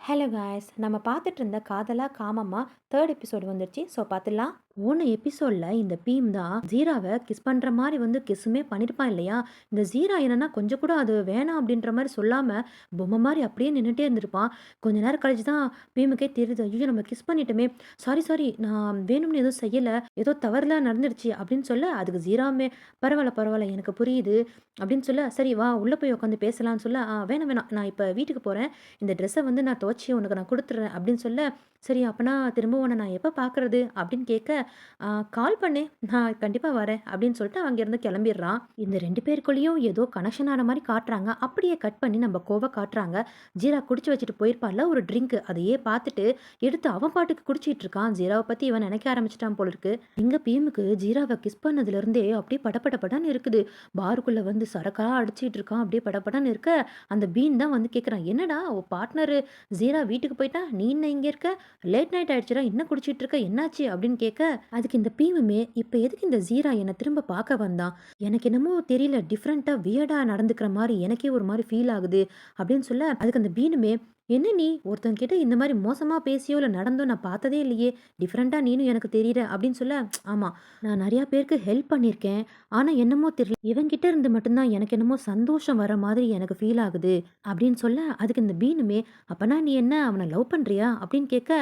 Hello guys, நம்ம பார்த்துட்டு இருந்த காதலா காமமா தேர்ட் எபிசோடு வந்துருச்சு. ஸோ பார்த்துடலாம். போன எபிசோடில் இந்த பீம் தான் ஜீராவை கிஸ் பண்ணுற மாதிரி வந்து கிஸ்ஸுமே பண்ணியிருப்பான் இல்லையா. இந்த ஜீரா என்னன்னா கொஞ்சம் கூட அது வேணாம் அப்படின்ற மாதிரி சொல்லாமல் பொம்மை மாதிரி அப்படியே நின்றுட்டே இருந்திருப்பான். கொஞ்ச நேரம் கழிச்சு தான் பீமுக்கே தெரியுது, ஐயோ நம்ம கிஸ் பண்ணிட்டோமே, சாரி சாரி நான் வேணும்னு எதுவும் செய்யலை, ஏதோ தவறுலாம் நடந்துருச்சு அப்படின்னு சொல்ல, அதுக்கு ஜீராவுமே பரவாயில்ல பரவாயில்ல எனக்கு புரியுது அப்படின்னு சொல்ல, சரி வா உள்ளே போய் உட்காந்து பேசலாம்னு சொல்ல, வேணாம் வேணாம் நான் இப்போ வீட்டுக்கு போகிறேன், இந்த ட்ரெஸ்ஸை வந்து நான் துவைச்சி உனக்கு நான் கொடுத்துட்றேன் அப்படின்னு சொல்ல, சரி அப்போனா திரும்ப உன்னை நான் எப்போ பார்க்குறது அப்படின்னு கேட்க, கால் பண்ணு நான் கண்டிப்பாக வரேன் அப்படின்னு சொல்லிட்டு அங்கேருந்து கிளம்பிடுறான். இந்த 2 பேருக்குள்ளேயும் ஏதோ கனெக்ஷன் ஆன மாதிரி காட்டுறாங்க. அப்படியே கட் பண்ணி நம்ம கோவ காட்டுறாங்க. ஜீரா குடிச்சு வச்சுட்டு போயிருப்பான்ல ஒரு ட்ரிங்க், அதையே பார்த்துட்டு எடுத்து அவன் பாட்டுக்கு குடிச்சிட்டு இருக்கான். ஜீராவை பற்றி இவன் நினைக்க ஆரம்பிச்சிட்டான் போல இருக்கு. இங்கே பீமுக்கு ஜீராவை கிஸ் பண்ணதுலேருந்தே அப்படியே படபடன்னு இருக்குது. பாருக்குள்ளே வந்து சரக்கா அடிச்சிட்டு இருக்கான். அப்படியே படபடன்னு இருக்க அந்த பீன் தான் வந்து கேட்குறான், என்னடா உன் பார்ட்னரு ஜீரா வீட்டுக்கு போயிட்டா, நீ என்ன இங்கே இருக்க, லேட் நைட் ஆயிடுச்சுடா, என்ன குடிச்சிட்டு இருக்க, என்னாச்சு அப்படின்னு கேட்க, அதுக்கு இந்த பீமுமே இப்போ எதுக்கு இந்த ஜீரா என்னை திரும்ப பார்க்க வந்தான், எனக்கு என்னமோ தெரியல டிஃப்ரெண்ட்டாக வியர்டாக நடந்துக்கிற மாதிரி எனக்கே ஒரு மாதிரி ஃபீல் ஆகுது அப்படின்னு சொல்ல, அதுக்கு அந்த பீனுமே, என்ன நீ ஒருத்தன் கிட்ட இந்த மாதிரி மோசமாக பேசியோ இல்லை நடந்தோ நான் பார்த்ததே இல்லையே, டிஃப்ரெண்ட்டாக நீனும் எனக்கு தெரியற அப்படின்னு சொல்ல, ஆமாம் நான் நிறையா பேருக்கு ஹெல்ப் பண்ணியிருக்கேன், ஆனால் என்னமோ தெரியல இவங்கிட்ட இருந்து மட்டும்தான் எனக்கு என்னமோ சந்தோஷம் வர மாதிரி எனக்கு ஃபீல் ஆகுது அப்படின்னு சொல்ல, அதுக்கு இந்த பீனுமே, அப்பனா நீ என்ன அவனை லவ் பண்ணுறியா அப்படின்னு கேட்க,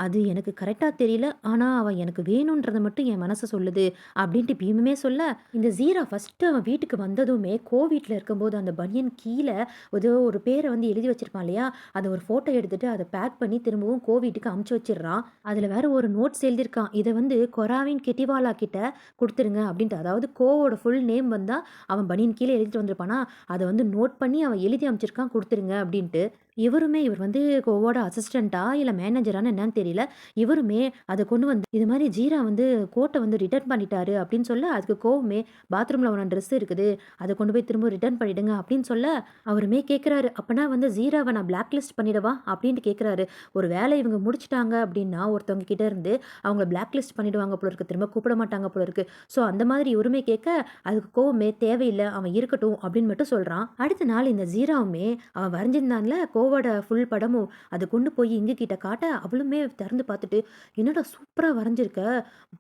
அது எனக்கு கரெக்டாக தெரியல, ஆனால் அவன் எனக்கு வேணுன்றதை மட்டும் என் மனசு சொல்லுது அப்படின்ட்டு பீமுமே சொல்ல, இந்த ஜீரா ஃபஸ்ட்டு அவன் வீட்டுக்கு வந்ததுமே வீட்டில் இருக்கும்போது அந்த பனியன் கீழே ஏதோ ஒரு பேரை வந்து எழுதி வச்சிருப்பான் இல்லையா, அதை ஒரு ஃபோட்டோ எடுத்துட்டு அதை பேக் பண்ணி திரும்பவும் வீட்டுக்கு அமுச்சு வச்சிடுறான். அதில் வேற ஒரு நோட்ஸ் எழுதியிருக்கான், இதை வந்து கொராவின் கெட்டிவாலா கிட்ட கொடுத்துருங்க அப்படின்ட்டு. அதாவது கோவோட ஃபுல் நேம் வந்தால் அவன் பனியன் கீழே எழுதிட்டு வந்திருப்பானா, அதை வந்து நோட் பண்ணி அவன் எழுதி அமைச்சிருக்கான் கொடுத்துருங்க அப்படின்ட்டு. இவர் வந்து கோவோட அசிஸ்டண்ட்டா இல்லை மேனேஜரானு என்னன்னு தெரியல. இவருமே அதை கொண்டு வந்து இது மாதிரி ஜீரா வந்து கோட்டை வந்து ரிட்டர்ன் பண்ணிட்டாரு அப்படின்னு சொல்ல, அதுக்கு கோவமே பாத்ரூமில் அவனோட ட்ரெஸ் இருக்குது, அதை கொண்டு போய் திரும்ப ரிட்டர்ன் பண்ணிடுங்க அப்படின்னு சொல்ல, அவருமே கேட்குறாரு, அப்பனா வந்து ஜீராவை நான் பிளாக் லிஸ்ட் பண்ணிடவா அப்படின்ட்டு கேட்குறாரு. ஒரு வேலை இவங்க முடிச்சிட்டாங்க அப்படின்னா ஒருத்தவங்க கிட்ட இருந்து அவங்கள பிளாக் லிஸ்ட் பண்ணிடுவாங்க போல இருக்கு, திரும்ப கூப்பிட மாட்டாங்க போல இருக்கு. ஸோ அந்த மாதிரி இவருமே கேட்க, அதுக்கு கோவமே தேவையில்லை அவன் இருக்கட்டும் அப்படின்னு மட்டும் சொல்கிறான். அடுத்த நாள் இந்த ஜீராவுமே அவன் வரைஞ்சிருந்தான்ல கோவோட ஃபுல் படமும் அதை கொண்டு போய் இங்க கிட்ட காட்ட, அவளுமே திறந்து பார்த்துட்டு, என்னடா சூப்பராக வரைஞ்சிருக்க,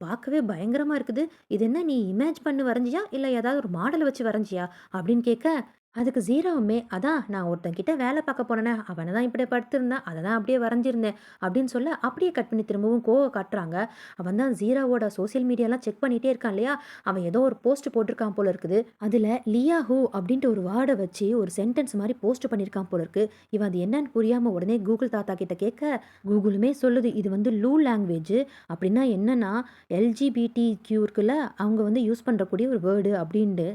பார்க்கவே பயங்கரமா இருக்குது, இது என்ன நீ இமேஜ் பண்ணி வரைஞ்சியா இல்லை ஏதாவது ஒரு மாடலை வச்சு வரைஞ்சியா அப்படின்னு கேட்க, அதுக்கு ஜீராவுமே, அதான் நான் ஒருத்தன்கிட்ட வேலை பார்க்க போனேனே அவனை தான் இப்படி படுத்திருந்தேன், அதை தான் அப்படியே வரைஞ்சிருந்தேன் அப்படின்னு சொல்ல, அப்படியே கட் பண்ணி திரும்பவும் காட்டுறாங்க. அவன் தான் ஜீராவோட சோசியல் மீடியாலாம் செக் பண்ணிகிட்டே இருக்கான் இல்லையா, அவன் ஏதோ ஒரு போஸ்ட் போட்டிருக்கான் போல இருக்குது. அதில் லியாஹூ அப்படின்ட்டு ஒரு வேர்டை வச்சு ஒரு சென்டென்ஸ் மாதிரி போஸ்ட் பண்ணியிருக்கான் போல இருக்கு. இவன் அது என்னன்னு புரியாமல் உடனே கூகுள் தாத்தா கிட்ட கேட்க, கூகுளுமே சொல்லுது இது வந்து லூ லாங்குவேஜ், அப்படின்னா என்னன்னா எல்ஜிபிடி கியூருக்குள்ள அவங்க வந்து யூஸ் பண்ணுறக்கூடிய ஒரு வேர்டு அப்படின்ட்டு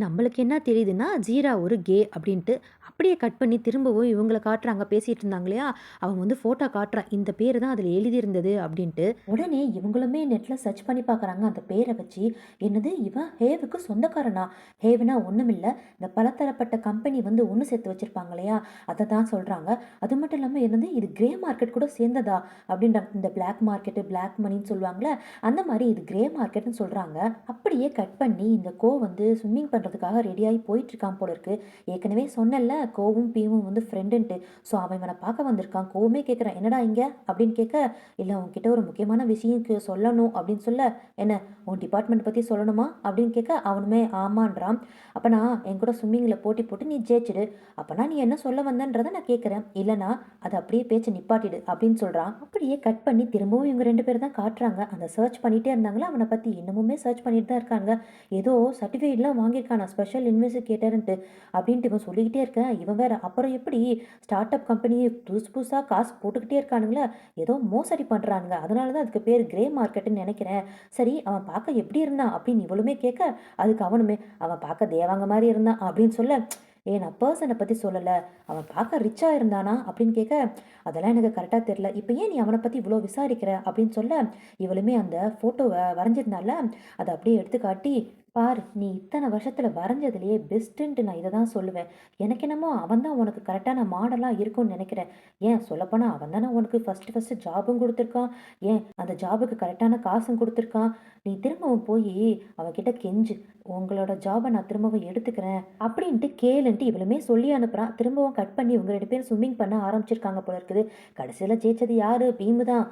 நம்மளுக்கு என்ன தெரியுதுன்னா ஜீரா ஒரு கே அப்படின்ட்டு. அப்படியே கட் பண்ணி திரும்பவும் இவங்களை காட்டுறாங்க, பேசிகிட்டு இருந்தாங்க இல்லையா, அவன் வந்து ஃபோட்டோ காட்டுறான், இந்த பேர் தான் அதில் எழுதியிருந்தது அப்படின்ட்டு. உடனே இவங்களுமே நெட்டில் சர்ச் பண்ணி பார்க்குறாங்க அந்த பேரை வச்சு, என்னது இவன் ஹேவுக்கு சொந்தக்காரனா, ஹேவுனா ஒன்றும் இல்லை இந்த பலதரப்பட்ட கம்பெனி வந்து ஒன்று சேர்த்து வச்சுருப்பாங்க இல்லையா, அதை தான் சொல்கிறாங்க. அது மட்டும் இல்லாமல் என்னது இது கிரே மார்க்கெட் கூட சேர்ந்ததா அப்படின்றாங்க. இந்த பிளாக் மார்க்கெட்டு பிளாக் மணின்னு சொல்லுவாங்களே அந்த மாதிரி இது கிரே மார்க்கெட்னு சொல்கிறாங்க. அப்படியே கட் பண்ணி இந்த வந்து ஸ்விம்மிங் பண்ணுறதுக்காக ரெடியாகி போயிட்டுருக்கான் போல இருக்கு. ஏற்கனவே சொன்னல கோவும் பீவும் வந்து ஃப்ரெண்டுன்ட்டு. ஸோ அவன் இவனை பார்க்க வந்திருக்கான். கோவுமே கேட்குறான், என்னடா இங்கே அப்படின்னு கேட்க, இல்லை உன்கிட்ட ஒரு முக்கியமான விஷயம் சொல்லணும் அப்படின்னு சொல்ல, என்ன உன் டிபார்ட்மெண்ட் பற்றி சொல்லணுமா அப்படின்னு கேட்க, அவனுமே ஆமான்றான். அப்போ நான் என் கூட ஸ்விம்மிங்கில் போட்டி போட்டு நீ ஜெயிச்சிடு, அப்போனா நீ என்ன சொல்ல வந்தன்றதை நான் கேட்குறேன், இல்லைனா அதை அப்படியே பேச்சு நிப்பாட்டிடு அப்படின்னு சொல்கிறான். அப்படியே கட் பண்ணி திரும்பவும் இவங்க 2 பேர் தான் காட்டுறாங்க. அந்த சர்ச் பண்ணிகிட்டே இருந்தாங்களா அவனை பற்றி, இன்னமுமே சர்ச் பண்ணிட்டு தான் இருக்காங்க. ஏதோ சர்டிஃபிகேட்லாம் வாங்கியிருக்கானா ஸ்பெஷல் இன்வெஸ்டிகேட்டர்ன்ட்டு அப்படின்ட்டு இவன் சொல்லிக்கிட்டே இருக்கேன். இவன் வேற அப்புறம் எப்படி ஸ்டார்ட் அப் கம்பெனி புதுசு புதுசாக காசு போட்டுக்கிட்டே இருக்கானுங்களா, ஏதோ மோசடி பண்ணுறானுங்க, அதனால தான் அதுக்கு பேர் கிரே மார்க்கெட்டுன்னு நினைக்கிறேன். சரி அவன் பார்க்க எப்படி இருந்தான் அப்படின்னு இவளுமே கேட்க, அதுக்கு அவனுமே அவன் பார்க்க தேவாங்க மாதிரி இருந்தான் அப்படின்னு சொல்ல, நான் பர்சனை பற்றி சொல்லலை, அவன் பார்க்க ரிச்சாக இருந்தானா அப்படின்னு கேட்க, அதெல்லாம் எனக்கு கரெக்டாக தெரில, இப்போ ஏன் நீ அவனை பற்றி இவ்வளோ விசாரிக்கிற அப்படின்னு சொல்ல, இவளுமே அந்த ஃபோட்டோவை வரைஞ்சிருந்தால அதை அப்படியே எடுத்து காட்டி, பாரு, நீ இத்தன வருஷத்துல வரைஞ்சதுலயே பெஸ்ட்டுன்ட்டு நான் இத தான் சொல்லுவேன். எனக்கு என்னமோ அவன் தான் உனக்கு கரெக்டான மாடலா இருக்கும்னு நெனைக்கிறேன். ஏன் சொல்லப்போனா அவன் தானே உனக்கு ஃபர்ஸ்ட்டு ஜாபும் குடுத்துருக்கான். ஏன் அந்த ஜாபுக்கு கரெக்டான காசும் குடுத்துருக்கான். நீ திரும்பவும் போயி அவன்கிட்ட கெஞ்சு. உங்களோட ஜாப நான் திரும்பவும் எடுத்துக்கிறேன் அப்படின்ட்டு கேளுன்ட்டு இவளுமே சொல்லி அனுப்புறான். திரும்பவும் கட் பண்ணி இவங்க 2 பேரும் ஸ்விம்மிங் பண்ண ஆரம்பிச்சிருக்காங்க போல இருக்குது. கடைசியில ஜெயிச்சது யாரு? பீமு தான்.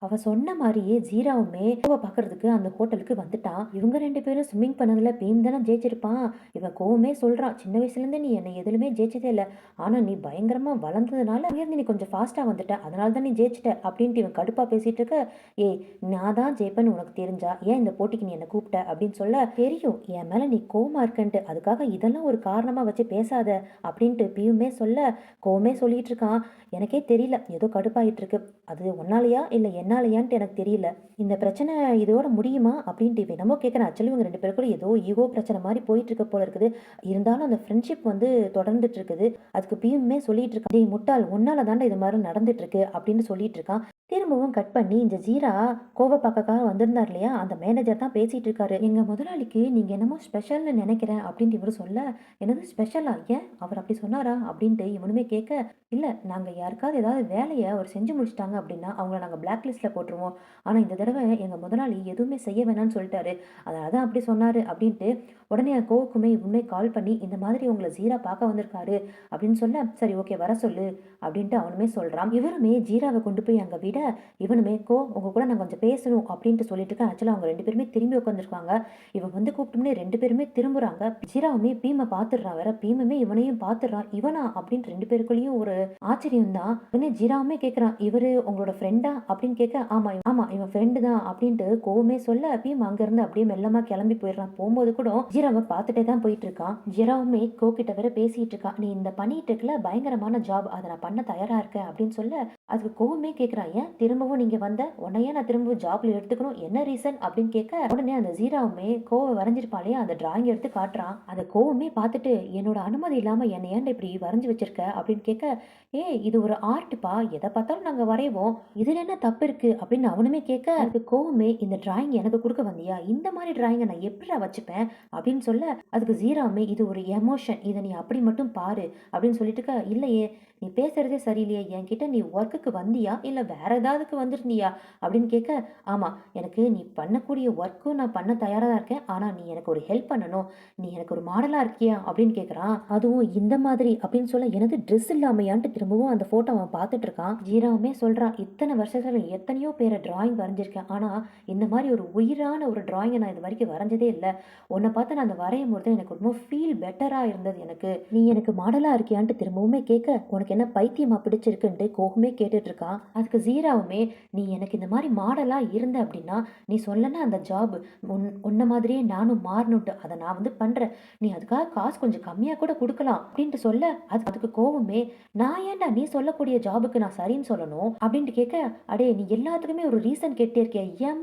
அவ சொன்ன மாரியே ஜீராவுமே கோவ பார்க்கறதுக்கு அந்த ஹோட்டலுக்கு வந்துட்டான். இவங்க 2 பேரும் ஸ்விம்மிங் பண்ணதுல பீம் தானே ஜெயிச்சிருப்பான். இவன் கோவமே சொல்றான். சின்ன வயசுலேருந்து நீ என்னை எதுலயுமே ஜெயிச்சதே இல்ல. ஆனா நீ பயங்கரமா வளர்ந்ததுனால உயர்ந்து நீ கொஞ்சம் ஃபாஸ்ட்டா வந்துட்ட. அதனால தான் நீ ஜெயிச்சிட்ட அப்படின்ட்டு இவன் கடுப்பா பேசிட்டு இருக்க. ஏய், நான் தான் ஜெயிப்பேன்னு உனக்கு தெரிஞ்சா ஏன் இந்த போட்டிக்கு நீ என்ன கூப்பிட்ட அப்படின்னு சொல்ல, தெரியும் என் மேல நீ கோவமா இருக்கன்ட்டு. அதுக்காக இதெல்லாம் ஒரு காரணமா வச்சு பேசாத அப்படின்ட்டு பீயுமே சொல்ல, கோவமே சொல்லிட்டு இருக்கான். எனக்கே தெரியல. ஏதோ கடுப்பாயிட்டு இருக்கு. அது உன்னாலயா இல்ல என்னாலயான்ட்டு எனக்கு தெரியல. இந்த பிரச்சனை இதோட முடியுமா அப்படின்ட்டு இவன் என்னமோ கேட்குறான். ஆக்சுவலி இவங்க 2 பேருக்குள்ள ஏதோ ஈகோ பிரச்சனை மாரி போயிட்டு இருக்க போல இருக்குது. இருந்தாலும் அந்த ஃப்ரெண்ட்ஷிப் வந்து தொடர்ந்துட்டு இருக்குது. அதுக்கு பியுமே சொல்லிட்டு இருக்கான். டேய் முட்டாள், உன்னால தாண்டா இது மாரி நடந்துட்டு இருக்கு அப்படின்னு சொல்லிட்டு இருக்கான். திரும்பவும் கட் பண்ணி இந்த ஜீரா கோவப்பாக்கக்காக வந்திருந்தார் இல்லையா, அந்த மேனேஜர் தான் பேசிட்டு இருக்காரு. எங்க முதலாளிக்கு நீங்க என்னமோ ஸ்பெஷல்னு நினைக்கிறேன் அப்படின்ட்டு இவரு சொல்ல, என்னது ஸ்பெஷலா? ஏன் அவர் அப்படி சொன்னாரா அப்படின்ட்டு இவனுமே கேட்க, இல்ல நாங்க யாருக்காவது ஏதாவது வேலையை அவர் செஞ்சு முடிச்சிட்டாங்க அப்படின்னா அவங்கள நாங்க பிளாக் லிஸ்ட்ல போட்டுருவோம். ஆனா இந்த தடவை எங்க முதலாளி எதுவுமே செய்ய வேணாம்னு சொல்லிட்டாரு. அதனால தான் அப்படி சொன்னாரு அப்படின்ட்டு உடனே கோவுக்குமே இவனுமே கால் பண்ணி இந்த மாதிரி உங்களை ஜீரா பார்க்க வந்திருக்காரு அப்படின்னு சொல்ல, சரி ஓகே வர சொல்லு அப்படின்ட்டு அவனுமே சொல்றான். இவருமே ஜீராவை கொண்டு போய் அங்க விட, இவனுமே உங்க கூட நான் கொஞ்சம் பேசணும் அப்படின்ட்டு சொல்லிட்டு இருக்கேன். ஆக்சுவலா அவங்க 2 பேருமே திரும்பி உட்காந்துருக்காங்க. இவன் வந்து கூப்பிட்டோம்னே 2 பேருமே திரும்புறாங்க. ஜீராவுமே பீமை பாத்துடுறான். வேற பீமுமே இவனையும் பாத்துடுறான். இவனா அப்படின்ட்டு 2 பேருக்குள்ளேயும் ஒரு ஆச்சரியம் தான். உடனே ஜீராவுமே கேட்கறான், இவரு உங்களோட ஃப்ரெண்டா அப்படின்னு கேட்க, ஆமா ஆமா இவன் ஃப்ரெண்டு தான் அப்படின்ட்டு கோவமே சொல்ல, பீம் அங்க இருந்து அப்படியே மெல்லமா கிளம்பி போயிடுறான். போகும்போது கூட ஜீராவை பார்த்துட்டே தான் போயிட்டு இருக்கான். ஜீராவுமே கிட்ட வேற பேசிட்டு இருக்கான். நீ இந்த பண்ணிட்டு இருக்கல பயங்கரமான ஜாப், அதை நான் பண்ண தயாரா இருக்கேன் அப்படின்னு சொல்ல, அதுக்கு கோவமே கேட்கறான். ஏன் திரும்பவும் நீங்க வந்த உன்னையே நான் திரும்பவும் ஜாப்ல எடுத்துக்கணும், என்ன ரீசன் அப்படின்னு கேட்க, உடனே அந்த ஜீராவுமே கோவம் வரைஞ்சிருப்பாளே அந்த டிராயிங் எடுத்து காட்டுறான். அந்த கோவமே பார்த்துட்டு என்னோட அனுமதி இல்லாம என்னை ஏன்டா இப்படி வரைஞ்சு வச்சிருக்க அப்படின்னு கேட்க, ஏய் இது ஒரு ஆர்ட்பா, எதை பார்த்தாலும் நாங்க வரைவோம், இதுல என்ன தப்பு இருக்கு அப்படின்னு அவனுமே கேட்க, அதுக்கு கோவமே இந்த டிராயிங் எனக்கு கொடுக்க வந்தியா, இந்த மாதிரி டிராயிங்கை நான் எப்படிடா வச்சுப்பேன் அப்படின்னு சொல்ல, அதுக்கு ஜீராவுமே இது ஒரு எமோஷன், இதை நீ அப்படி மட்டும் பாரு அப்படின்னு சொல்லிட்டு இருக்க. இல்லையே நீ பேசுறதே சரியில்லையே, என்கிட்ட நீ ஒர்க்குக்கு வந்தியா இல்ல வேற ஏதாவதுக்கு வந்திருந்தியா அப்படின்னு கேட்க, ஆமா எனக்கு நீ பண்ணக்கூடிய ஒர்க்கும் நான் பண்ண தயாரா தான் இருக்கேன். ஆனா நீ எனக்கு ஒரு ஹெல்ப் பண்ணணும், நீ எனக்கு ஒரு மாடலா இருக்கியா அப்படின்னு கேட்கறான். அதுவும் இந்த மாதிரி அப்படின்னு சொல்ல, எனது ட்ரெஸ் இல்லாமையான்ட்டு திரும்பவும் அந்த போட்டோ அவன் பார்த்துட்டு இருக்கான். ஜீராவுமே சொல்றான், இத்தனை வருஷத்துல எத்தனையோ பேரை டிராயிங் வரைஞ்சிருக்கேன். ஆனா இந்த மாதிரி ஒரு உயிரான ஒரு டிராயிங்கை நான் இது வரைக்கும் வரைஞ்சதே இல்லை. உன்னை பார்த்து நான் அந்த வரையும் போது எனக்கு ரொம்ப ஃபீல் பெட்டரா இருந்தது. எனக்கு நீ எனக்கு மாடலா இருக்கியான்ட்டு திரும்பவுமே கேட்க, உனக்கு என்ன பைத்தியமா பிடிச்சிருக்குன்ட்டு கோகமே கேட்டுட்டு இருக்கான். அதுக்கு ஜீராவுமே, நீ எனக்கு இந்த மாதிரி மாடலா இருந்த அப்படின்னா நீ சொல்லனா அந்த ஜாப் உன்ன மாதிரியே நானும் மாறணும்ட்டு அதை நான் வந்து பண்றேன், நீ அதுக்காக காசு கொஞ்சம் கம்மியா கூட கொடுக்கலாம் அப்படின்ட்டு சொல்ல, அதுக்கு கோவமே, நான் ஏன்டா நீ சொல்லக்கூடிய ஜாபுக்கு நான் சரின்னு சொல்லணும் அப்படின்ட்டு கேட்க, அடே நீ எல்லாத்துக்குமே ஒரு ரீசன் கேட்டே இருக்கிய,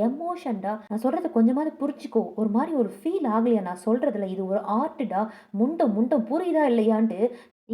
எமோஷன்டா, நான் சொல்றது கொஞ்சமாவது புரிச்சுக்கோ, ஒரு மாதிரி ஒரு ஃபீல் ஆகலையா நான் சொல்றதுல, இது ஒரு ஆர்ட்டுடா, முண்டம் புரியுதா இல்லையான்ட்டு.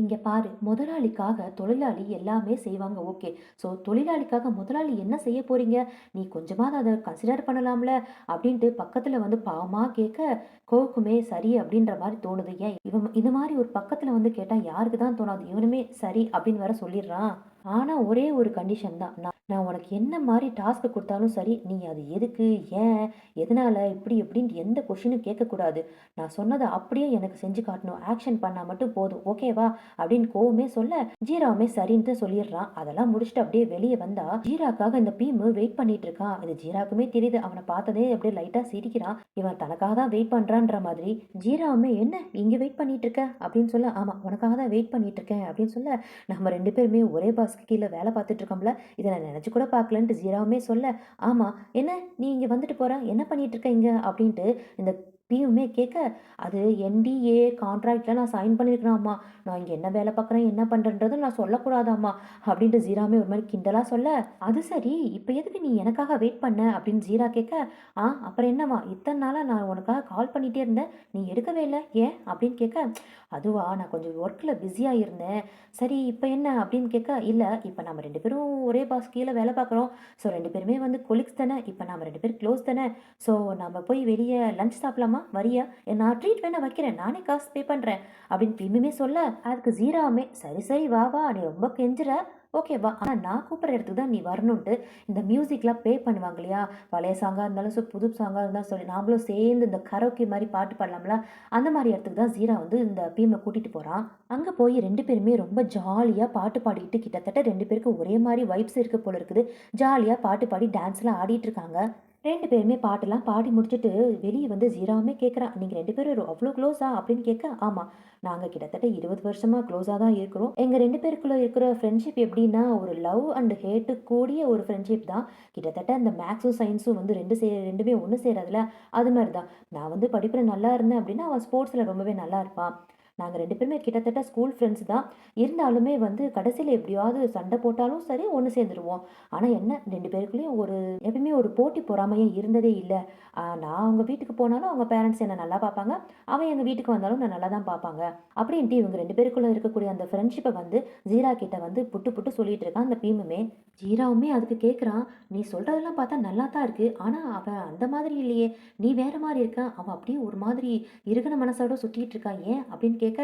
இங்க பாரு, முதலாளிக்காக தொழிலாளி எல்லாமே செய்வாங்க, ஓகே. ஸோ தொழிலாளிக்காக முதலாளி என்ன செய்ய போறீங்க, நீ கொஞ்சமாவது அதை கன்சிடர் பண்ணலாம்ல அப்படின்ட்டு பக்கத்துல வந்து பாவமா கேட்க, கோவுக்குமே சரி அப்படின்ற மாதிரி தோணுது. ஏன் இவன் இந்த மாதிரி ஒரு பக்கத்துல வந்து கேட்டா யாருக்கு தான் தோணாது. இவனுமே சரி அப்படின்னு வேற சொல்லிடுறான். ஆனா ஒரே ஒரு கண்டிஷன் தான், நான் உனக்கு என்ன மாதிரி டாஸ்க் கொடுத்தாலும் சரி, நீ அது எதுக்கு, ஏன், எதனால இப்படி எப்படின்ட்டு எந்த கொஷினும் கேட்கக்கூடாது. நான் சொன்னதை அப்படியே எனக்கு செஞ்சு காட்டணும், ஆக்ஷன் பண்ணா மட்டும் போதும், ஓகேவா அப்படின்னு கோவமே சொல்ல, ஜீராவுமே சரின்ட்டு சொல்லிடுறான். அதெல்லாம் முடிச்சுட்டு அப்படியே வெளியே வந்தா ஜீராக்காக இந்த பீமு வெயிட் பண்ணிட்டு இருக்கான். இது ஜீராக்குமே தெரியுது. அவனை பார்த்ததே அப்படியே லைட்டா சிரிக்கிறான். இவன் தனக்காக தான் வெயிட் பண்றான்ற மாதிரி. ஜீராவுமே, என்ன இங்க வெயிட் பண்ணிட்டு இருக்க அப்படின்னு சொல்ல, ஆமா உனக்காக தான் வெயிட் பண்ணிட்டு இருக்கேன் அப்படின்னு சொல்ல, நம்ம 2 பேருமே ஒரே பாஸ்க்கு கீழே வேலை பார்த்துட்டு இருக்கோம்ல, இதை நான் நினைச்சு கூட பார்க்கலன்ட்டு ஜீராவுமே சொல்ல, ஆமா என்ன நீ இங்க வந்துட்டு போற, என்ன பண்ணிட்டு இருக்க இங்க அப்படின்ட்டு இந்த பியுமே கேட்க, அது என்டிஏ கான்ட்ராக்ட்ல நான் சைன் பண்ணியிருக்கிறேன். நான் இங்கே என்ன வேலை பார்க்குறேன் என்ன பண்ணுறேன்றதை நான் சொல்லக்கூடாதாம்மா அப்படின்ட்டு ஜீராமே ஒரு மாதிரி கிண்டலாக சொல்ல, அது சரி இப்போ எதுக்கு நீ எனக்காக வெயிட் பண்ண அப்படின்னு ஜீரா கேட்க, அப்புறம் என்னம்மா இத்தனை நாளாக நான் உனக்காக கால் பண்ணிகிட்டே இருந்தேன், நீ எடுக்கவே இல்லை ஏன் அப்படின்னு கேட்க, அதுவா நான் கொஞ்சம் ஒர்க்கில் பிஸியாக இருந்தேன், சரி இப்போ என்ன அப்படின்னு கேட்க, இல்லை இப்போ நம்ம 2 பேரும் ஒரே பாஸ் கீழே வேலை பார்க்குறோம், ஸோ 2 பேருமே வந்து கொலிக்ஸ் தானே, இப்போ நம்ம 2 பேரும் க்ளோஸ் தானே, ஸோ நம்ம போய் வெளியே லஞ்ச் சாப்பிடலாமா வேணாமா வரியா, நான் ட்ரீட் வேணா வைக்கிறேன், நானே காசு பே பண்ணுறேன் அப்படின்னு பீமுமே சொல்ல, அதுக்கு ஜீராவுமே சரி சரி வா வா நீ ரொம்ப கெஞ்சுற, ஓகே வா, ஆனால் நான் கூப்பிட்ற இடத்துக்கு தான் நீ வரணுன்ட்டு இந்த மியூசிக்லாம் ப்ளே பண்ணுவாங்க இல்லையா, பழைய சாங்காக இருந்தாலும் புது சாங்காக இருந்தாலும் சொல்லி நாமளும் சேர்ந்து இந்த கரோக்கி மாதிரி பாட்டு பாடலாம்ல, அந்த மாதிரி இடத்துக்கு தான் ஜீரா வந்து இந்த பீமை கூட்டிகிட்டு போகிறான். அங்கே போய் 2 பேருமே ரொம்ப ஜாலியாக பாட்டு பாடிக்கிட்டு கிட்டத்தட்ட 2 பேருக்கு ஒரே மாதிரி வைப்ஸ் இருக்க போல இருக்குது. ஜாலியாக பாட்டு பாடி டான்ஸ்லாம் ஆடிட்டு இருக்காங்க. 2 பேருமே பாட்டெல்லாம் பாடி முடிச்சுட்டு வெளியே வந்து ஜீராவுமே கேட்குறான், நீங்கள் 2 பேரும் அவ்வளோ க்ளோஸா அப்படின்னு கேட்க, ஆமாம் நாங்கள் கிட்டத்தட்ட 20 வருஷமாக க்ளோஸாக தான் இருக்கிறோம். எங்கள் 2 பேருக்குள்ளே இருக்கிற ஃப்ரெண்ட்ஷிப் எப்படின்னா ஒரு லவ் அண்ட் ஹேட்டு கூடிய ஒரு ஃப்ரெண்ட்ஷிப் தான். கிட்டத்தட்ட இந்த மேக்ஸும் சயின்ஸும் வந்து ரெண்டுமே ஒன்று சேராதுல, அது மாதிரி தான். நான் வந்து படிப்பில் நல்லா இருந்தேன் அப்படின்னா அவன் ஸ்போர்ட்ஸில் ரொம்பவே நல்லா இருப்பான். நாங்கள் 2 பேருமே கிட்டத்தட்ட ஸ்கூல் ஃப்ரெண்ட்ஸ் தான். இருந்தாலுமே வந்து கடைசியில் எப்படியாவது சண்டை போட்டாலும் சரி ஒன்று சேர்ந்துருவோம். ஆனால் என்ன 2 பேருக்குள்ளேயும் எப்பயுமே ஒரு போட்டி பொறாமையே இருந்ததே இல்லை. நான் அவங்க வீட்டுக்கு போனாலும் அவங்க பேரண்ட்ஸ் என்னை நல்லா பார்ப்பாங்க, அவன் எங்கள் வீட்டுக்கு வந்தாலும் நான் நல்லா தான் பார்ப்பாங்க அப்படின்ட்டு இவங்க 2 பேருக்குள்ளே இருக்கக்கூடிய அந்த ஃப்ரெண்ட்ஷிப்பை வந்து ஜீரா கிட்ட வந்து புட்டு புட்டு சொல்லிட்டு இருக்கான் அந்த பீமுமே. ஜீராவுமே அதுக்கு கேட்குறான், நீ சொல்கிறதெல்லாம் பார்த்தா நல்லா தான் இருக்குது, ஆனால் அவன் அந்த மாதிரி இல்லையே, நீ வேற மாதிரி இருக்க, அவன் அப்படியே ஒரு மாதிரி இருகன மனசோட சுற்றிட்டு இருக்கான் ஏன் அப்படின்னு கேட்க,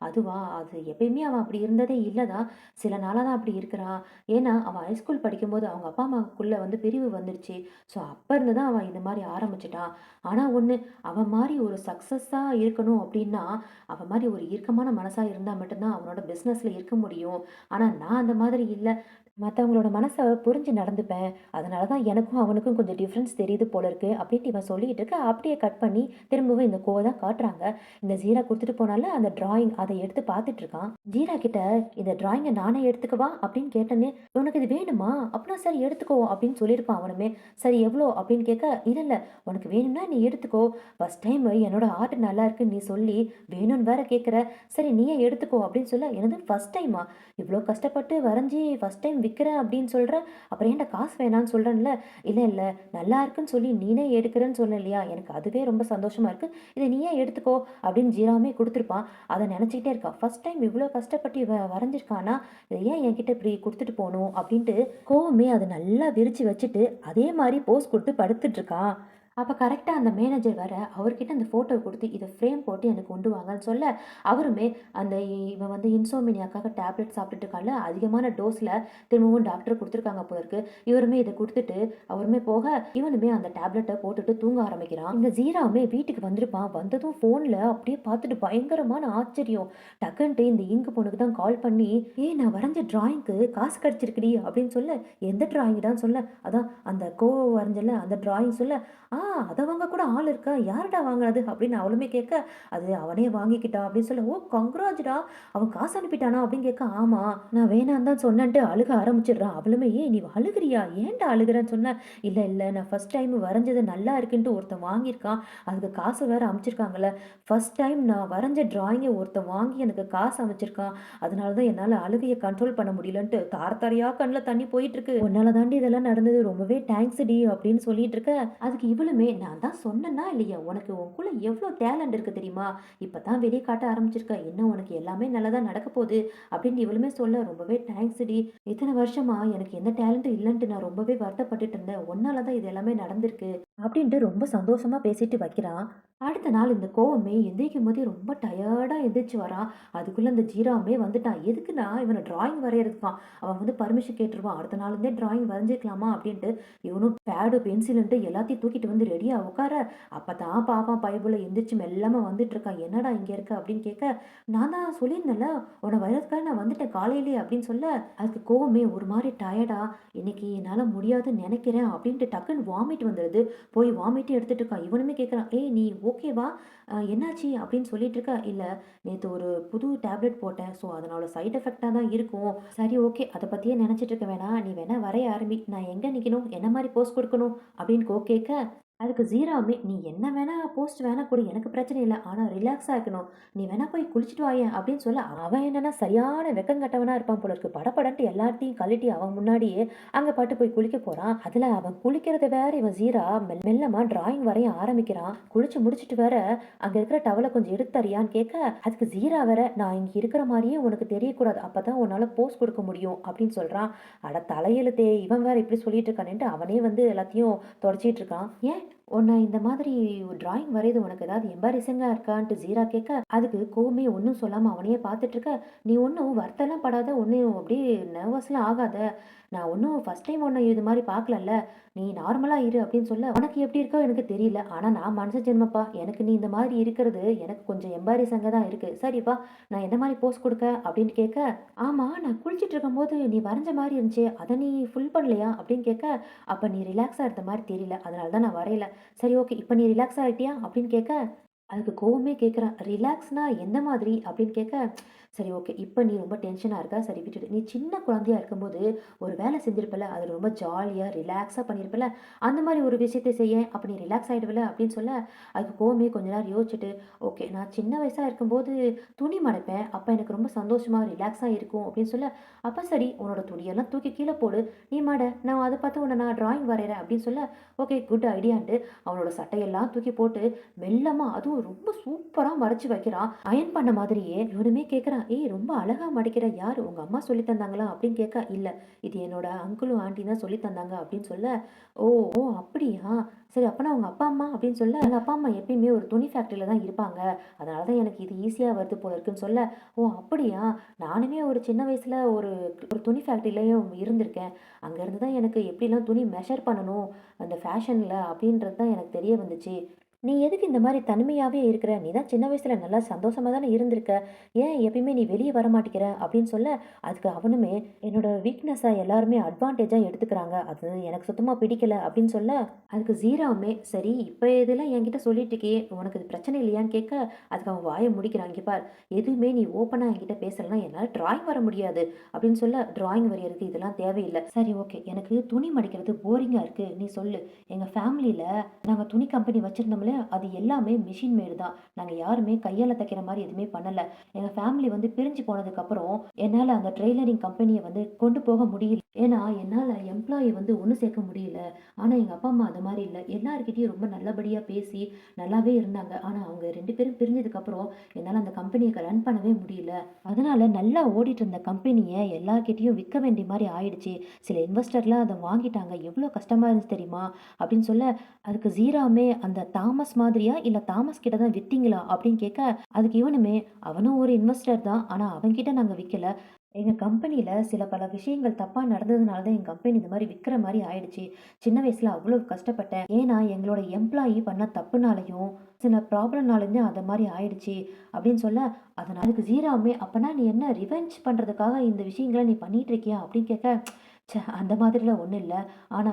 அதுவா அது எப்பயுமே அவன் அப்படி இருந்ததே இல்லை தான், சில நாளாக தான் அப்படி இருக்கிறான். ஏன்னா அவன் ஹைஸ்கூல் படிக்கும்போது அவங்க அப்பா அம்மாவுக்குள்ளே வந்து பிரிவு வந்துடுச்சு. ஸோ அப்போ இருந்து தான் அவன் இந்த மாதிரி ஆரம்பிச்சிட்டான். ஆனால் ஒன்று, அவன் மாதிரி ஒரு சக்ஸஸாக இருக்கணும் அப்படின்னா அவன் மாதிரி ஒரு இறுக்கமான மனசாக இருந்தால் மட்டும்தான் அவனோட பிஸ்னஸில் இருக்க முடியும். ஆனால் நான் அந்த மாதிரி இல்லை, மற்றவங்களோட மனசை புரிஞ்சு நடந்துப்பேன், அதனால தான் எனக்கும் அவனுக்கும் கொஞ்சம் டிஃப்ரென்ஸ் தெரியுது போல இருக்கு அப்படின்ட்டு இவன் சொல்லிட்டு இருக்க. அப்படியே கட் பண்ணி திரும்பவும் இந்த கோவை தான் காட்டுறாங்க. இந்த ஜீரா கொடுத்துட்டு போனால அந்த டிராயிங் அதை எடுத்து பார்த்துட்டு இருக்கான். ஜீரா கிட்ட இந்த டிராயிங்கை நானே எடுத்துக்கவா அப்படின்னு கேட்டேன்னு, உனக்கு இது வேணுமா அப்படின்னா சரி எடுத்துக்கோ அப்படின்னு சொல்லியிருப்பான் அவனுமே. சரி எவ்வளோ அப்படின்னு கேட்க, இல்லை இல்லை உனக்கு வேணும்னா நீ எடுத்துக்கோ, ஃபர்ஸ்ட் டைம் என்னோட ஆர்ட் நல்லா இருக்குன்னு நீ சொல்லி வேணும்னு வேற கேட்குற, சரி நீயே எடுத்துக்கோ அப்படின்னு சொல்ல, எனது ஃபர்ஸ்ட் டைமா, இவ்வளோ கஷ்டப்பட்டு வரைஞ்சி ஃபர்ஸ்ட் டைம் விற்கிறேன் அப்படின்னு சொல்கிற, அப்புறம் ஏன்டா காசு வேணான்னு சொல்கிறேன்ல, இல்லை இல்லை நல்லா இருக்குன்னு சொல்லி நீனே எடுக்கிறேன்னு சொன்ன இல்லையா, எனக்கு அதுவே ரொம்ப சந்தோஷமாக இருக்குது, இதை நீயே எடுத்துக்கோ அப்படின்னு ஜீராவுமே கொடுத்துருப்பான். அதை நினச்சிக்கிட்டே இருக்கான், ஃபர்ஸ்ட் டைம் இவ்வளோ கஷ்டப்பட்டு வரைஞ்சிருக்கானா, இதை ஏன் என்கிட்ட இப்படி கொடுத்துட்டு போகணும் அப்படின்ட்டு கோவமே அதை நல்லா விரித்து வச்சுட்டு அதே மாதிரி போஸ் கொடுத்து படுத்துட்டு இருக்கான். அப்போ கரெக்டாக அந்த மேனேஜர் வர அவர்கிட்ட அந்த ஃபோட்டோ கொடுத்து இதை ஃப்ரேம் போட்டு எனக்கு கொண்டு வாங்கன்னு சொல்ல, அவருமே அந்த இவன் வந்து இன்சோமினியாக்காக டேப்லெட் சாப்பிட்டுட்டு இருக்கான்ல, அதிகமான டோஸில் திரும்பவும் டாக்டர் கொடுத்துருக்காங்க போல இருக்கு. இவருமே இதை கொடுத்துட்டு அவருமே போக இவனுமே அந்த டேப்லெட்டை போட்டுட்டு தூங்க ஆரம்பிக்கிறான். இந்த ஜீராவுமே வீட்டுக்கு வந்திருப்பான். வந்ததும் ஃபோனில் அப்படியே பார்த்துட்டு பயங்கரமான ஆச்சரியம். டக்குன்ட்டு இந்த இங்கு பொண்ணுக்கு தான் கால் பண்ணி, நான் வரைஞ்ச டிராயிங்க்கு காசு கிடச்சிருக்குடி அப்படின்னு சொல்ல, எந்த டிராயிங் தான் சொல்ல, அதான் அந்த வரைஞ்சல அந்த டிராயிங் சொல்ல, அதை வாங்க கூட ஆள் இருக்கா, யாருடா வாங்கினது அப்படின்னு அவளுமே கேட்க, அது அவனே வாங்கிக்கிட்டான் அப்படின்னு சொல்ல, ஓ கங்க்ராஜ்டா அவன் காசு அனுப்பிட்டானா அப்படின்னு கேட்க, ஆமாம் நான் வேணான்னு தான் சொன்னேன்ட்டு அழுக ஆரம்பிச்சிடுறான். அவளுமே நீ அழுகிறியா, ஏன்டா அழுகிறேன்னு சொன்ன, இல்லை இல்லை நான் ஃபர்ஸ்ட் டைம் வரைஞ்சது நல்லா இருக்குன்ட்டு ஒருத்தன் வாங்கியிருக்கான், அதுக்கு காசு வேற அமைச்சிருக்காங்கல்ல, ஃபர்ஸ்ட் டைம் நான் வரைஞ்ச டிராயிங்கை ஒருத்தன் வாங்கி எனக்கு காசு அமைச்சிருக்கான், அதனால தான் என்னால் அழுகையை கண்ட்ரோல் பண்ண முடியலன்ட்டு தாரையாக கண்ணில் தண்ணி போயிட்டு இருக்கு, உன்னால தாண்டி இதெல்லாம் நடந்தது, ரொம்பவே தேங்க்ஸ் டி அப்படின்னு சொல்லிட்டு இருக்க. அதுக்கு இவளுமே, நான் தான் சொன்னேன்னா இல்லையா உனக்கு உனக்குள்ள எவ்வளோ டேலண்ட் இருக்குது தெரியுமா, இப்போ தான் வெளியே காட்ட ஆரம்பிச்சிருக்க, இன்னும் உனக்கு எல்லாமே நல்லதாக நடக்க போகுது அப்படின்னு இவளுமே சொல்ல, ரொம்பவே தேங்க்ஸ் டி, இத்தனை வருஷமா எனக்கு எந்த டேலண்ட்டும் இல்லைன்ட்டு நான் ரொம்பவே வருத்தப்பட்டுட்டு இருந்தேன், ஒன்னால தான் இது எல்லாமே நடந்திருக்கு அப்படின்ட்டு ரொம்ப சந்தோஷமா பேசிட்டு வைக்கிறான். அடுத்த நாள் இந்த கோவமே எந்திரிக்கும் போதே ரொம்ப டயர்டாக எந்திரிச்சு வரான். அதுக்குள்ளே இந்த ஜீராவுமே வந்துட்டான். எதுக்குன்னா இவனை டிராயிங் வரையறதுக்கான். அவன் வந்து பர்மிஷன் கேட்டுருவான், அடுத்த நாள்லேருந்தே டிராயிங் வரைஞ்சிக்கலாமா அப்படின்ட்டு. இவனும் பேடு பென்சிலுன்ட்டு எல்லாத்தையும் தூக்கிட்டு வந்து ரெடியாக உட்கார, அப்போ தான் பாப்பான் பைபிளை எந்திரிச்சு மெல்லாமல் வந்துட்டு இருக்கான். என்னடா இங்கே இருக்க அப்படின்னு கேட்க, நான் தான் சொல்லியிருந்தேன்ல உன்னை வர்றதுக்காக நான் வந்துட்டேன் காலையிலே அப்படின்னு சொல்ல, அதுக்கு கோவமே ஒரு மாதிரி டயர்டா, இன்னைக்கு என்னால் முடியாதுன்னு நினைக்கிறேன் அப்படின்ட்டு டக்குன்னு வாமிட் வந்துடுது. போய் வாமிட்டே எடுத்துட்டு இருக்கான். இவனுமே கேட்குறான், நீ ஓகேவா, என்னாச்சு அப்படின்னு சொல்லிட்டு இருக்க, இல்லை நேற்று ஒரு புது டேப்லெட் போட்டேன், ஸோ அதனோட சைட் எஃபெக்டாக தான் இருக்கும், சரி ஓகே அதை பற்றியே நினச்சிட்டு இருக்க வேணாம், நீ வேணா வரைய ஆரம்பி, நான் எங்கே நிற்கணும் என்ன மாதிரி போஸ்ட் கொடுக்கணும் அப்படின்னு கேட்க, அதுக்கு ஜீராவுமே, நீ என்ன வேணா போஸ்ட் வேணா கூட எனக்கு பிரச்சனை இல்லை, ஆனால் ரிலாக்ஸாக இருக்கணும், நீ வேணா போய் குளிச்சுட்டு வாயேன் அப்படின்னு சொல்ல, அவன் என்னன்னா சரியான வெக்கங்கட்டவனா இருப்பான் போல இருக்கு. படப்படன்ட்டு எல்லாத்தையும் கழட்டி அவன் முன்னாடியே அங்கே பாட்டு போய் குளிக்க போகிறான். அதில் அவன் குளிக்கிறத வேற இவன் ஜீரா மெல்லமாக டிராயிங் வரைய ஆரம்பிக்கிறான். குளிச்சு முடிச்சுட்டு வேற அங்கே இருக்கிற டவலை கொஞ்சம் எடுத்தறியான்னு கேட்க, அதுக்கு ஜீரா வேற, நான் இங்கே இருக்கிற மாதிரியே உனக்கு தெரியக்கூடாது, அப்போ தான் உன்னால் போஸ்ட் கொடுக்க முடியும் அப்படின்னு சொல்கிறான். அட தலையெழுத்தே, இவன் வேற இப்படி சொல்லிட்டு இருக்கானேன்ட்டு அவனே வந்து எல்லாத்தையும் தொடச்சிட்டு இருக்கான். ஏன் உன்னை இந்த மாதிரி டிராயிங் வரையுது உனக்கு ஏதாவது எம்பாரசிங்கா இருக்கான்ட்டு ஜீரா கேட்க, அதுக்கு கோவமே ஒண்ணும் சொல்லாம அவனையே பார்த்துட்டு இருக்க. "நீ ஒண்ணும் வருத்தம்லாம் படாத, ஒண்ணும் அப்படியே நர்வஸ்லாம் ஆகாத. நான் ஒண்ணும் ஃபர்ஸ்ட் டைம் உன்ன இது மாரி பார்க்கலல்ல. நீ நார்மலா இரு" அப்படின்னு சொல்ல, "உனக்கு எப்படி இருக்கோ எனக்கு தெரியல. ஆனா நான் மனுஷ ஜென்மப்பா. எனக்கு நீ இந்த மாதிரி இருக்கிறது எனக்கு கொஞ்சம் எம்பாரசிங்கா தான் இருக்கு. சரி வா, நான் என்ன மாரி போஸ் குடுக்க?" அப்படின்னு கேட்க, "ஆமா, நான் குளிச்சிட்டு இருக்கும்போது நீ வரைஞ்ச மாரி இருந்துச்சே, அத நீ ஃபுல் பண்ணலையா?" அப்படின்னு கேட்க, "அப்ப நீ ரிலாக்ஸா இருந்த மாரி தெரியல. அதனால தான் நான் வரையல." "சரி ஓகே. இப்ப நீ ரிலாக்ஸ் ஆயிட்டியா?" அப்படின்னு கேட்க, அதுக்கு கோவமே கேட்குறான். "ரிலாக்ஸ்னா எந்த மாதிரி?" அப்படின்னு கேட்க, "சரி ஓகே. இப்ப நீ ரொம்ப டென்ஷனா இருக்க. சரி விட்டுடு. நீ சின்ன குழந்தையா இருக்கும்போது ஒரு வேலை செஞ்சிருப்பல்ல, அதுல ரொம்ப ஜாலியா ரிலாக்ஸா பண்ணியிருப்பல்ல, அந்த மாரி ஒரு விஷயத்த செய்யேன். அப்ப நீ ரிலாக்ஸ் ஆயிடுவல்ல." அப்படின்னு சொல்ல, அதுக்கு கோவமே கொஞ்ச நேரம் யோசிச்சுட்டு, "ஓகே. நான் சின்ன வயசா இருக்கும்போது துணி மடிப்பேன். அப்ப எனக்கு ரொம்ப சந்தோஷமா ரிலாக்ஸா இருக்கும்." அப்படின்னு சொல்ல, "அப்ப சரி உன்னோட துணியெல்லாம் தூக்கி கீழ போடு. நீ மட. நான் அத பார்த்து நான் டிராயிங் வரையறேன்." அப்படின்னு சொல்ல, ஓகே குட் ஐடியான்ட்டு அவனோட சட்டையெல்லாம் தூக்கி போட்டு மெல்லமா அதுவும் ரொம்ப சூப்பரா மடிச்சு வைக்கிறான். அயர்ன் பண்ண மாதிரியே. இவனுமே கேட்குறான், "ஏய் ரொம்ப அழகா மடிக்கிற. யாரு உங்க அம்மா சொல்லி தந்தாங்களா?" அப்படின்னு கேட்க, "இல்ல. இது என்னோட அங்கிளும் ஆன்ட்டியும் தான் சொல்லி தந்தாங்க." அப்படின்னு சொல்ல, "ஓ! ஓ! அப்படியா? சரி அப்பனா உங்க அப்பா, அம்மா?" அப்படின்னு சொல்ல, "எங்க அப்பா, அம்மா எப்பயுமே ஒரு துணி ஃபேக்டரியில தான் இருப்பாங்க. அதனால தான் எனக்கு இது ஈஸியா வருது போல இருக்குன்னு" சொல்ல, "ஓ! அப்படியா? நானுமே ஒரு சின்ன வயசுல ஒரு ஒரு துணி ஃபேக்டரிலயும் இருந்திருக்கேன். அங்க இருந்து தான் எனக்கு எப்படிலாம் துணி மெஷர் பண்ணணும் அந்த ஃபேஷன்ல அப்படின்றது தான் எனக்கு தெரிய வந்துச்சு. நீ எதுக்கு இந்த மாரி தனிமையாவே இருக்கிற? நீ தான் சின்ன வயசுல நல்லா சந்தோஷமா தானே இருந்திருக்க. ஏன் எப்பயுமே நீ வெளிய வரமாட்டேங்கிற?" அப்படின்னு சொல்ல, அதுக்கு அவனுமே, "என்னோட வீக்னஸ எல்லாருமே அட்வான்டேஜா எடுத்துக்கிறாங்க. அது எனக்கு சுத்தமா பிடிக்கல." அப்படின்னு சொல்ல, அதுக்கு ஜீராவுமே, "சரி இப்ப இதெல்லாம் என்கிட்ட சொல்லிட்டு இருக்கியே, உனக்கு இது பிரச்சனை இல்லையான்னு?" கேட்க, அதுக்கு அவன் வாய மூடிக்கிறான். "இங்க பார், எதுவுமே நீ ஓப்பனா என்கிட்ட பேசலன்னா என்னால டிராயிங் வர முடியாது." அப்படின்னு சொல்ல, "டிராயிங் வரையறதுக்கு இதெல்லாம் தேவையில்ல. சரி ஓகே. எனக்கு துணி மடிக்கிறது போரிங்கா இருக்கு. நீ சொல்லு. எங்க ஃபேமிலில நாங்க துணி கம்பெனி வச்சிருந்தோம்ல, அது எல்லாமே மிஷின் மேடு தான். நாங்க யாருமே கையால தைக்கிற மாரி எதுவுமே பண்ணல. எங்க ஃபேமிலி பிரிஞ்சு போனதுக்கப்புறம், என்னால அந்த டெய்லரிங் கம்பெனிய கொண்டு போக முடியல. ஏன்னா, என்னால எம்ப்ளாயி ஒண்ணு சேர்க்க முடியல. ஆனா, எங்க அப்பா, அம்மா அது மாரி இல்ல. எல்லார்கிட்டயும் ரொம்ப நல்லபடியா பேசி, நல்லாவே இருந்தாங்க. ஆனா, அவங்க 2 பேரும் பிரிஞ்சதுக்கப்புறம், என்னால அந்த கம்பெனிய ரன் பண்ணவே முடியல. அதனால நல்லா ஓடிட்டு இருந்த கம்பெனிய எல்லார்கிட்டயும் விக்க வேண்டிய மாரி ஆயிடுச்சு. சில இன்வெஸ்டர்லாம் அத வாங்கிட்டாங்க. எவ்ளோ கஷ்டமா இருந்துச்சு தெரியுமா?" அப்படின்னு சொல்ல, அதுக்கு ஜீராவுமே, "அந்த தாமஸ் மாதிரியா? இல்ல தாமஸ் கிட்ட தான் வித்தீங்களா?" அப்படின்னு கேட்க, அதுக்கு இவனுமே, "அவனும் ஒரு இன்வெஸ்டர் தான். ஆனா அவன்கிட்ட நாங்க விக்கல. எங்க கம்பெனில சில பல விஷயங்கள் தப்பா நடந்ததுனால தான் எங்க கம்பெனி இந்த மாரி விக்கிற மாரி ஆயிடுச்சு. சின்ன வயசுல அவ்வளோ கஷ்டப்பட்டேன். ஏன்னா எங்களோட எம்ப்ளாயி பண்ண தப்புனாலயும், சில ப்ராப்ளம்னாலயும் தான் அது மாரி ஆயிடுச்சு." அப்படின்னு சொல்ல, அதனால அதுக்கு ஜீராவுமே, "அப்பன்னா நீ என்ன ரிவெஞ்ச் பண்றதுக்காக இந்த விஷயங்கள நீ பண்ணிட்டு இருக்கியா?" அப்படின்னு கேட்க, அந்த மாதிரிலாம் ஒண்ணும் இல்ல. ஆனா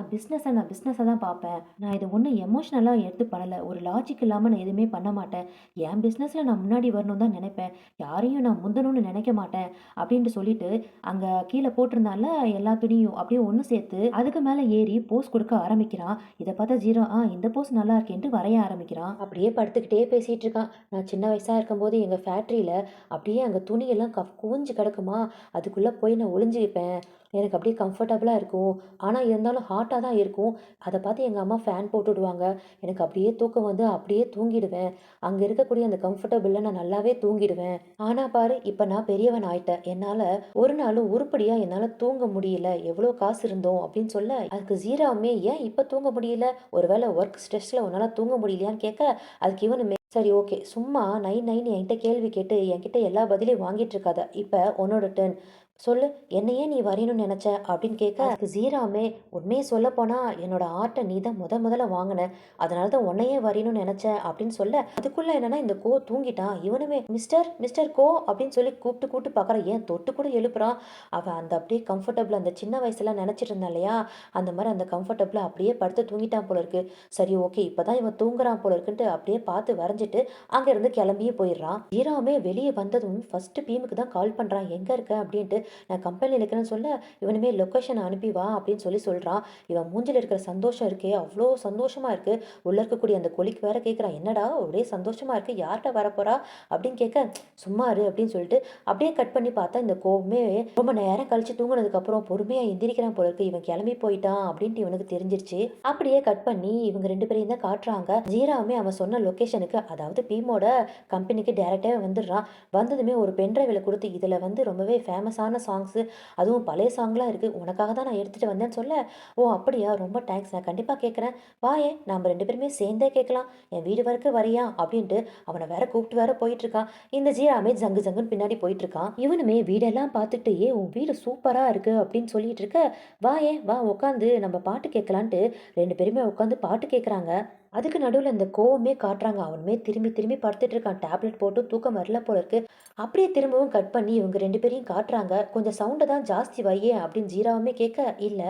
நான் பிசினஸா தான் பார்ப்பேன். நான் இத ஒண்ணும் எமோஷனலா எடுத்து பண்ணல. ஒரு லாஜிக் இல்லாம நான் எதுவுமே பண்ண மாட்டேன். என் பிசினஸ்ல நான் முன்னாடி வரணும்னு தான் நினைப்பேன். யாரையும் நான் முந்தணும்னு நினைக்க மாட்டேன்." அப்படின்ட்டு சொல்லிட்டு, அங்க கீழ போட்டிருந்தான்ல எல்லா துணியும் அப்படியே ஒண்ணு சேர்த்து, அதுக்கு மேல ஏறி போஸ் குடுக்க ஆரம்பிக்கிறான். இத பார்த்தா ஜீரோ, இந்த போஸ் நல்லா இருக்கேன்ட்டு வரைய ஆரம்பிக்கிறான். அப்படியே படுத்துக்கிட்டே பேசிட்டு இருக்கான். "நான் சின்ன வயசா இருக்கும்போது எங்க ஃபேக்டரியில அப்படியே அங்க துணியெல்லாம் குவிஞ்சு கிடக்குமா, அதுக்குள்ள போய் நான் ஒளிஞ்சுப்பேன். எனக்கு அப்படியே கம்ஃபர்டபுளா இருக்கும். ஆனா இருந்தாலும் ஹாட்டா தான் இருக்கும். அத பார்த்து எங்க அம்மா ஃபேன் போட்டு விடுவாங்க. எனக்கு அப்படியே தூக்கம் அப்படியே தூங்கிடுவேன். அங்க இருக்கக்கூடிய அந்த கம்ஃபர்டபுள்ல நான் நல்லாவே தூங்கிடுவேன். ஆனா பாரு, இப்ப நான் பெரியவன் ஆயிட்டேன். என்னால ஒரு நாளும் உருப்படியா என்னால தூங்க முடியல. எவ்வளோ காசு இருந்தோம்." அப்படின்னு சொல்ல, அதுக்கு ஜீராவுமே, "ஏன் இப்ப தூங்க முடியல? ஒருவேளை ஒர்க் ஸ்ட்ரெஸ்ல உன்னால தூங்க முடியலையான்னு?" கேட்க, அதுக்கு இவனுமே, "சரி ஓகே. சும்மா நைன்னு என்கிட்ட கேள்வி கேட்டு என்கிட்ட எல்லா பதிலையும் வாங்கிட்டு இருக்காத. இப்ப உன்னோட டர்ன். சொல்லு. என்ன ஏன் நீ வரையணும்னு நெனச்ச?" அப்படின்னு கேட்க, அதுக்கு ஜீராவுமே, "உண்மைய சொல்லப்போனா என்னோட ஆர்ட்ட நீ தான் முதல்ல வாங்குன. அதனால தான் உன்னையே வரையணும்னு நெனச்சேன்." அப்படின்னு சொல்ல, அதுக்குள்ள என்னன்னா இந்த கோ தூங்கிட்டான். இவனுமே, "மிஸ்டர், மிஸ்டர் கோ" அப்படின்னு சொல்லி கூப்பிட்டு பார்க்குறான். ஏன் தொட்டு கூட எழுப்புறான். அவன் அந்த அப்படியே கம்ஃபர்டபுள் அந்த சின்ன வயசுல நெனச்சிட்டு இருந்தான் இல்லையா? அந்த மாரி அந்த கம்ஃபர்டபுளா அப்படியே படுத்து தூங்கிட்டான் போல இருக்கு. சரி ஓகே. இப்பதான் இவன் தூங்குறான் போல இருக்குன்ட்டு அப்படியே பார்த்து வரைஞ்சுட்டு அங்கேருந்து கிளம்பியே போயிடுறான். ஜீராவுமே வெளிய வந்ததும் ஃபர்ஸ்ட் பீமுக்கு தான் கால் பண்றான். "எங்க இருக்க?" அப்படின்ட்டு. "நான் கம்பெனில இருக்கிறேன்னு" சொல்ல, இவனுமே லொக்கேஷன் அனுப்பி வா அப்படின்னு சொல்றான். இவன் மூஞ்சில இருக்கிற சந்தோஷம் இருக்கே, அவ்ளோ சந்தோஷமா இருக்கு. உள்ள இருக்கக்கூடிய அந்த கொலிக்கு வேற கேட்குறான், "என்னடா ஒரே சந்தோஷமா இருக்கு. யார்ட்ட வரப்போறா?" அப்படின்னு கேட்க, "சும்மா இரு" அப்படின்னு சொல்லிட்டு அப்படியே கட் பண்ணி பார்த்தா, இந்த கோவமே ரொம்ப நேரம் கழிச்சு தூங்குனதுக்கு அப்புறம் பொறுமையா எந்திரிக்கிறான் போல இருக்கு. இவன் கிளம்பி போயிட்டான் அப்படின்ட்டு இவனுக்கு தெரிஞ்சிருச்சு. அப்படியே கட் பண்ணி இவங்க 2 பேரையும் தான் காட்டுறாங்க. ஜீராவுமே அவன் சொன்ன லொகேஷனுக்கு, அதாவது பீமோட கம்பெனிக்கு டைரக்டாவே வந்துடுறான். வந்ததுமே ஒரு பென் டிரைவ்ல குடுத்து, "இதுல ரொம்பவே ஃபேமஸான சாங்ஸு, அதுவும் பழைய சாங்லாம் இருக்குது, உனக்காக தான் நான் எடுத்துகிட்டு வந்தேன்னு சொல்ல, ஓ அப்படியா, ரொம்ப தேங்க்ஸ், நான் கண்டிப்பாக கேட்குறேன், வாயேன் நம்ம 2 பேருமே சேர்ந்தே கேட்கலாம், என் வீடு வரைக்கும் வரியா அப்படின்ட்டு அவனை வேற கூப்பிட்டு வேற போயிட்டு இருக்கான். இந்த ஜீராமே ஜங்கு ஜங்குன்னு பின்னாடி போயிட்டு இருக்கான். இவனுமே வீடெல்லாம் பார்த்துட்டு ஏ உன் வீடு சூப்பராக இருக்கு அப்படின்னு சொல்லிட்டு இருக்க, வாயேன் வா உட்காந்து நம்ம பாட்டு கேட்கலான்ட்டு 2 பேருமே உட்காந்து பாட்டு கேட்குறாங்க. அதுக்கு நடுவுல இந்த கோவமே காட்டுறாங்க. அவனுமே திரும்பி திரும்பி படுத்துட்டு இருக்கான். டேப்லெட் போட்டு தூக்கம் வரல போல இருக்கு. அப்படியே திரும்பவும் கட் பண்ணி இவங்க 2 பேரையும் காட்டுறாங்க. "கொஞ்சம் சவுண்ட தான் ஜாஸ்தி வையேன்" அப்படின்னு ஜீராவுமே கேட்க, "இல்ல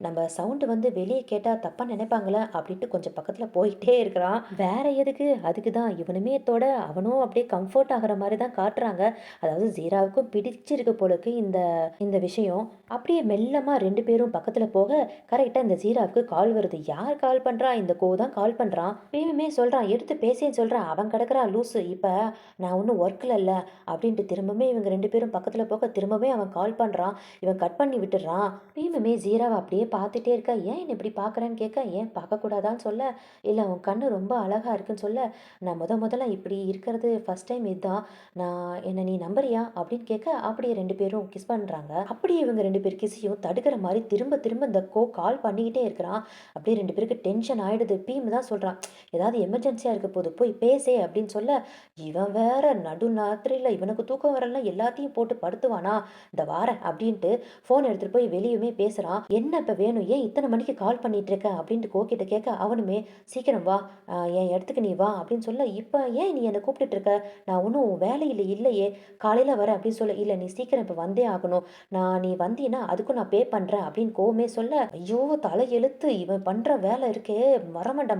நம்ம சவுண்டு வந்து வெளிய கேட்டா தப்பா நினைப்பாங்கல்ல" அப்படின்ட்டு கொஞ்சம் பக்கத்துல போயிட்டே இருக்கிறான். வேற எதுக்கு? அதுக்கு தான் இவனுமே அவனும் அப்படியே கம்ஃபோர்ட் ஆகுற மாரி தான் காட்டுறாங்க. அதாவது ஜீராவுக்கும் பிடிச்சிருக்கு போல இருக்கு இந்த இந்த விஷயம். அப்படியே மெல்லமா 2 பேரும் பக்கத்துல போக, கரெக்ட்டா இந்த ஜீராவுக்கு கால் வருது. யார் கால் பண்றா? இந்த கோ தான் கால் பண்றான். இவனுமே சொல்றான், "எடுத்து பேசேன்னு" சொல்றான். அவன் கிடக்குறான் லூசு. இப்ப நான் ஒண்ணும் ஒர்க்ல இல்ல அப்படின்ட்டு திரும்பவுமே இவங்க 2 பேரும் பக்கத்துல போக, திரும்பவே அவன் கால் பண்றான். இவன் கட் பண்ணி விட்டுடுறான். பீமுமே ஜீராவ அப்படியே பார்த்துட்டே இருக்க. "ஏன் என்ன இப்படி பார்க்குறேன்னு?" கேட்க, "ஏன் பார்க்கக்கூடாதான்னு?" சொல்ல, "இல்ல உன் கண்ணு ரொம்ப அழகா இருக்குன்னு" சொல்ல, "நான் முதல்ல இப்படி இருக்கிறது ஃபர்ஸ்ட் டைம் இதான். என்ன நீ நம்புறியா?" அப்படின்னு கேட்க, அப்படியே 2 பேரும் கிஸ் பண்றாங்க. அப்படியே இவங்க 2 பேர் கிஸ்ஸையும் தடுக்கிற மாரி திரும்ப திரும்ப இந்த கால் பண்ணிக்கிட்டே இருக்கிறான். அப்படியே 2 பேருக்கு டென்ஷன் ஆயிடுது. பீம் தான் சொல்றான், "ஏதாவது எமர்ஜென்சியா இருக்க போது, போய் பேசே" அப்படின்னு சொல்ல, இவன் வேற நடுராத்திரியில இவனுக்கு தூக்கம் வரலன்னா எல்லாத்தையும் போட்டு படுத்துவானா, "இந்த வாரேன்" அப்படின்ட்டு ஃபோன் எடுத்துட்டு போய் வெளியுமே பேசுறான். "என்ன இப்ப வேணும்? ஏன் இத்தனை மணிக்கு கால் பண்ணிட்டு இருக்க?" அப்படின்ட்டு கோகிட்ட கேட்க, அவனுமே "சீக்கிரம் வா, என் இடத்துக்கு நீ வா" அப்படின்னு சொல்ல, "இப்ப ஏன் நீ என்ன கூப்பிட்டுட்டு இருக்க? நான் ஒன்றும் வேலையில இல்லையே, காலையில வரேன்" அப்படின்னு சொல்ல, "இல்ல நீ சீக்கிரம் இப்ப வந்தே ஆகணும். நீ வந்தீன்னா அதுக்கும் நான் பே பண்றேன்" அப்படின்னு கோவமே சொல்ல, ஐயோ தலையெழுத்து இவன் பண்ற வேலை இருக்கே, மரமண்டை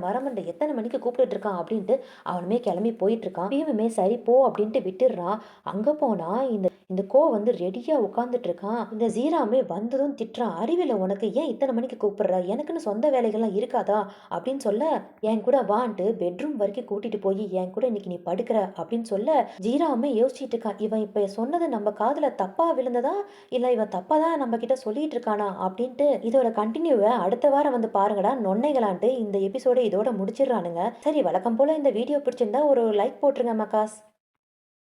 எத்தனை மணிக்கு கூப்பிட்டுட்டு இருக்கான் அப்படின்ட்டு அவனுமே கிளம்பி போயிட்டு இருக்கான். இவனுமே சரி போ அப்படின்ட்டு விட்டுடுறான். அங்க போனா இந்த இந்த கோ வந்து ரெடியா உட்கார்ந்துட்டு இருக்கான். இந்த ஜீராமே வந்ததும் திட்டுறான், "அறிவில்ல உனக்கு, ஏன் இத்தனை மணிக்கு கூப்பிடுற? எனக்குன்னு சொந்த வேலைகள்லாம் இருக்காதா?" அப்படின்னு சொல்ல, "என் கூட வான்ட்டு பெட்ரூம் வரைக்கும் கூட்டிட்டு போய் என் கூட இன்னைக்கு நீ படுக்கிற" அப்படின்னு சொல்ல, ஜீராவுமே யோசிச்சுட்டு இருக்கான், இவன் இப்ப சொன்னது நம்ம காதுல தப்பா விழுந்ததா, இல்ல இவன் தப்பா தான் நம்ம கிட்ட சொல்லிட்டு இருக்கானா அப்படின்ட்டு. இதோட கண்டினியூவை அடுத்த வாரம் வந்து பாருங்கடா நொன்னைகளான்ட்டு இந்த எபிசோட இதோட முடிச்சிடுறானுங்க. சரி, வழக்கம் போல இந்த வீடியோ பிடிச்சிருந்தா ஒரு லைக் போட்டுருங்க மக்காஸ்.